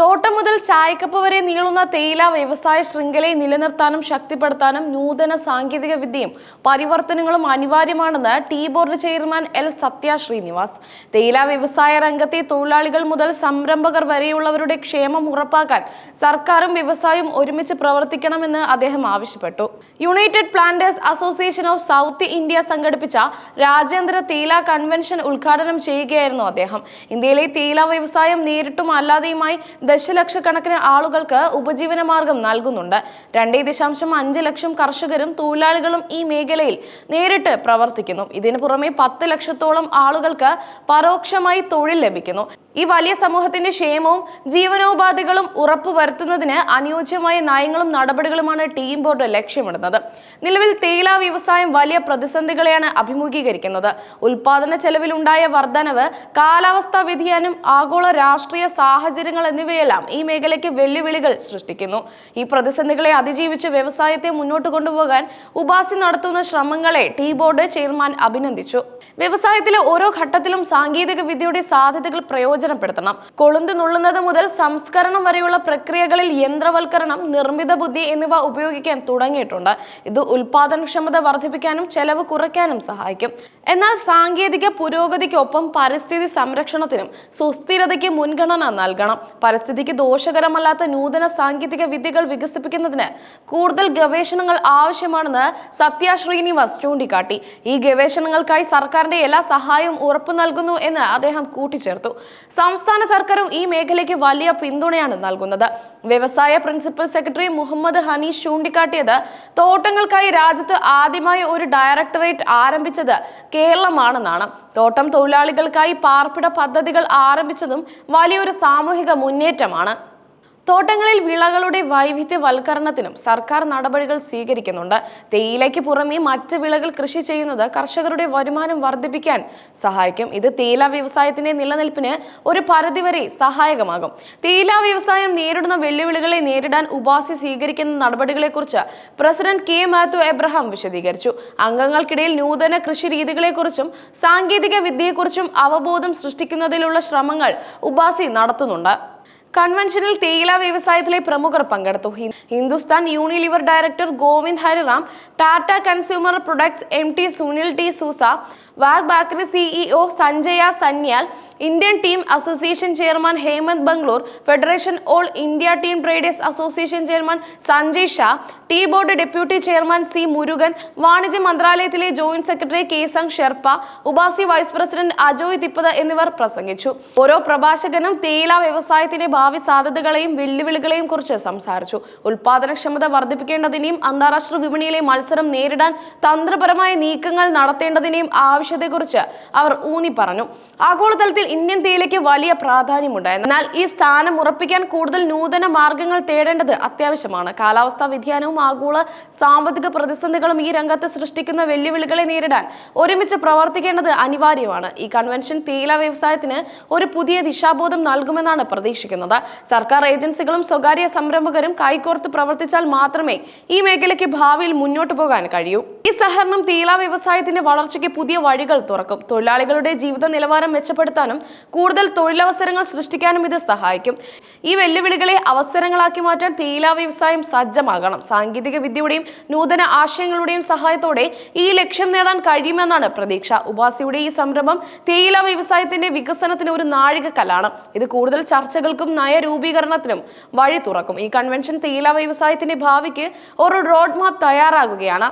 തോട്ടം മുതൽ ചായക്കപ്പ് വരെ നീളുന്ന തേയില വ്യവസായ ശൃംഖലയെ നിലനിർത്താനും ശക്തിപ്പെടുത്താനും നൂതന സാങ്കേതിക വിദ്യയും പരിവർത്തനങ്ങളും അനിവാര്യമാണെന്ന് ടീ ബോർഡ് ചെയർമാൻ എൽ സത്യ ശ്രീനിവാസ്. തേയില വ്യവസായ രംഗത്തെ തൊഴിലാളികൾ മുതൽ സംരംഭകർ വരെയുള്ളവരുടെ ക്ഷേമം ഉറപ്പാക്കാൻ സർക്കാരും വ്യവസായവും ഒരുമിച്ച് പ്രവർത്തിക്കണമെന്ന് അദ്ദേഹം ആവശ്യപ്പെട്ടു. United planters association of south India സംഘടിപ്പിച്ച രാജ്യാന്തര തേയില കൺവെൻഷൻ ഉദ്ഘാടനം ചെയ്യുകയായിരുന്നു അദ്ദേഹം. ഇന്ത്യയിലെ തേയില വ്യവസായം നേരിട്ടും അല്ലാതെയുമായി ദശലക്ഷക്കണക്കിന് ആളുകൾക്ക് ഉപജീവനമാർഗം നൽകുന്നുണ്ട്. 2.5 ലക്ഷം കർഷകരും തൊഴിലാളികളും ഈ മേഖലയിൽ നേരിട്ട് പ്രവർത്തിക്കുന്നു. ഇതിനു പുറമെ 10 ലക്ഷത്തോളം ആളുകൾക്ക് പരോക്ഷമായി തൊഴിൽ ലഭിക്കുന്നു. ഈ വലിയ സമൂഹത്തിന്റെ ക്ഷേമവും ജീവനോപാധികളും ഉറപ്പുവരുത്തുന്നതിന് അനുയോജ്യമായ നയങ്ങളും നടപടികളുമാണ് ടീം ബോർഡ് ലക്ഷ്യമിടുന്നത്. നിലവിൽ തേയില വ്യവസായം വലിയ പ്രതിസന്ധികളെയാണ് അഭിമുഖീകരിക്കുന്നത്. ഉൽപാദന ചെലവിലുണ്ടായ വർധനവ്, കാലാവസ്ഥാ വ്യതിയാനം, ആഗോള രാഷ്ട്രീയ സാഹചര്യങ്ങൾ എന്നിവയെല്ലാം ഈ മേഖലയ്ക്ക് വെല്ലുവിളികൾ സൃഷ്ടിക്കുന്നു. ഈ പ്രതിസന്ധികളെ അതിജീവിച്ച് വ്യവസായത്തെ മുന്നോട്ട് കൊണ്ടുപോകാൻ ഉപാസി നടത്തുന്ന ശ്രമങ്ങളെ ടീ ബോർഡ് ചെയർമാൻ അഭിനന്ദിച്ചു. വ്യവസായത്തിലെ ഓരോ ഘട്ടത്തിലും സാങ്കേതിക വിദ്യയുടെ സാധ്യതകൾ പ്രയോജനപ്പെടുത്തണം. കൊളുന്ത് നുള്ളുന്നത് മുതൽ സംസ്കരണം വരെയുള്ള പ്രക്രിയകളിൽ യന്ത്രവൽക്കരണം, നിർമ്മിത ബുദ്ധി എന്നിവ ഉപയോഗിക്കാൻ തുടങ്ങിയിട്ടുണ്ട്. ഇത് ഉൽപാദനക്ഷമത വർദ്ധിപ്പിക്കാനും ചെലവ് കുറയ്ക്കാനും സഹായിക്കും. എന്നാൽ സാങ്കേതിക പുരോഗതിക്കൊപ്പം പരിസ്ഥിതി സംരക്ഷണത്തിനും സുസ്ഥിരതയ്ക്ക് മുൻഗണന നൽകണം. പരിസ്ഥിതിക്ക് ദോഷകരമല്ലാത്ത നൂതന സാങ്കേതിക വിദ്യകൾ വികസിപ്പിക്കുന്നതിന് കൂടുതൽ ഗവേഷണങ്ങൾ ആവശ്യമാണെന്ന് സത്യ ശ്രീനിവാസ് ചൂണ്ടിക്കാട്ടി. ഈ ഗവേഷണങ്ങൾക്കായി സർക്കാരിന്റെ എല്ലാ സഹായവും ഉറപ്പു നൽകുന്നു എന്ന് അദ്ദേഹം കൂട്ടിച്ചേർത്തു. സംസ്ഥാന സർക്കാരും ഈ മേഖലയ്ക്ക് വലിയ പിന്തുണയാണ് നൽകുന്നത്. വ്യവസായ പ്രിൻസിപ്പൽ സെക്രട്ടറി മുഹമ്മദ് ഹനീഷ് ചൂണ്ടിക്കാട്ടിയത് തോട്ടങ്ങൾക്കായി രാജ്യത്ത് ആദ്യമായി ഒരു ഡയറക്ടറേറ്റ് ആരംഭിച്ചത് കേരളമാണെന്നാണ്. തോട്ടം തൊഴിലാളികൾക്കായി പാർപ്പിട പദ്ധതികൾ ആരംഭിച്ചതും വലിയൊരു സാമൂഹിക മുന്നേറ്റമാണ്. തോട്ടങ്ങളിൽ വിളകളുടെ വൈവിധ്യവൽക്കരണത്തിനും സർക്കാർ നടപടികൾ സ്വീകരിക്കുന്നുണ്ട്. തേയിലയ്ക്ക് പുറമെ മറ്റ് വിളകൾ കൃഷി ചെയ്യുന്നത് കർഷകരുടെ വരുമാനം വർദ്ധിപ്പിക്കാൻ സഹായിക്കും. ഇത് തേയില വ്യവസായത്തിന്റെ നിലനിൽപ്പിന് ഒരു പരിധിവരെ സഹായകമാകും. തേയില വ്യവസായം നേരിടുന്ന വെല്ലുവിളികളെ നേരിടാൻ ഉപാസി സ്വീകരിക്കുന്ന നടപടികളെക്കുറിച്ച് പ്രസിഡന്റ് കെ മാത്യു എബ്രഹാം വിശദീകരിച്ചു. അംഗങ്ങൾക്കിടയിൽ നൂതന കൃഷി രീതികളെക്കുറിച്ചും സാങ്കേതിക വിദ്യയെക്കുറിച്ചും അവബോധം സൃഷ്ടിക്കുന്നതിലുള്ള ശ്രമങ്ങൾ ഉപാസി നടത്തുന്നുണ്ട്. കൺവെൻഷനിൽ തേയില വ്യവസായത്തിലെ പ്രമുഖർ പങ്കെടുത്തു. Hindustan Unilever director Govind Hariram, Tata consumer products MD Sunil T Sousa, Wagh Bakri CEO Sanjay Sanyal, Indian tea association chairman Hemant Bangur, federation all India tea traders association chairman Sanjay Shah, tea board deputy chairman C Murugan, വാണിജ്യ മന്ത്രാലയത്തിലെ joint secretary Kesang Sherpa, UPASI vice president Ajoy Thippatha എന്നിവർ പ്രസംഗിച്ചു. ഓരോ പ്രഭാഷകനും തേയില വ്യവസായത്തിന്റെ ഭാവി സാധ്യതകളെയും വെല്ലുവിളികളെയും കുറിച്ച് സംസാരിച്ചു. ഉൽപാദനക്ഷമത വർദ്ധിപ്പിക്കേണ്ടതിനെയും അന്താരാഷ്ട്ര വിപണിയിലെ മത്സരം നേരിടാൻ തന്ത്രപരമായ നീക്കങ്ങൾ നടത്തേണ്ടതിനെയും ആവശ്യത്തെക്കുറിച്ച് അവർ ഊന്നി പറഞ്ഞു. ആഗോളതലത്തിൽ ഇന്ത്യൻ തേയിലയ്ക്ക് വലിയ പ്രാധാന്യമുണ്ട്. എന്നാൽ ഈ സ്ഥാനം ഉറപ്പിക്കാൻ കൂടുതൽ നൂതന മാർഗങ്ങൾ തേടേണ്ടത് അത്യാവശ്യമാണ്. കാലാവസ്ഥാ വ്യതിയാനവും ആഗോള സാമ്പത്തിക പ്രതിസന്ധികളും ഈ രംഗത്ത് സൃഷ്ടിക്കുന്ന വെല്ലുവിളികളെ നേരിടാൻ ഒരുമിച്ച് പ്രവർത്തിക്കേണ്ടത് അനിവാര്യമാണ്. ഈ കൺവെൻഷൻ തേയില വ്യവസായത്തിന് ഒരു പുതിയ ദിശാബോധം നൽകുമെന്നാണ് പ്രതീക്ഷിക്കുന്നത്. സർക്കാർ ഏജൻസികളും സ്വകാര്യ സംരംഭകരും കൈകോർത്ത് പ്രവർത്തിച്ചാൽ മാത്രമേ ഈ മേഖലയ്ക്ക് ഭാവിയിൽ മുന്നോട്ട് പോകാൻ കഴിയൂ. ഈ സഹകരണം തേയില വ്യവസായത്തിന്റെ വളർച്ചയ്ക്ക് പുതിയ വഴികൾ തുറക്കും. തൊഴിലാളികളുടെ ജീവിത നിലവാരം മെച്ചപ്പെടുത്താനും കൂടുതൽ തൊഴിലവസരങ്ങൾ സൃഷ്ടിക്കാനും ഇത് സഹായിക്കും. ഈ വെല്ലുവിളികളെ അവസരങ്ങളാക്കി മാറ്റാൻ തേയില വ്യവസായം സജ്ജമാകണം. സാങ്കേതിക വിദ്യയുടെയും നൂതന ആശയങ്ങളുടെയും സഹായത്തോടെ ഈ ലക്ഷ്യം നേടാൻ കഴിയുമെന്നാണ് പ്രതീക്ഷ. ഉപാസിയുടെ ഈ സംരംഭം തേയില വ്യവസായത്തിന്റെ വികസനത്തിന് ഒരു നാഴികക്കല്ലാണ്. ഇത് കൂടുതൽ ചർച്ചകൾക്കും നയരൂപീകരണത്തിനും വഴി തുറക്കും. ഈ കൺവെൻഷൻ തേയില വ്യവസായത്തിന്റെ ഭാവിക്ക് ഒരു റോഡ് മാപ്പ് തയ്യാറാകുകയാണ്.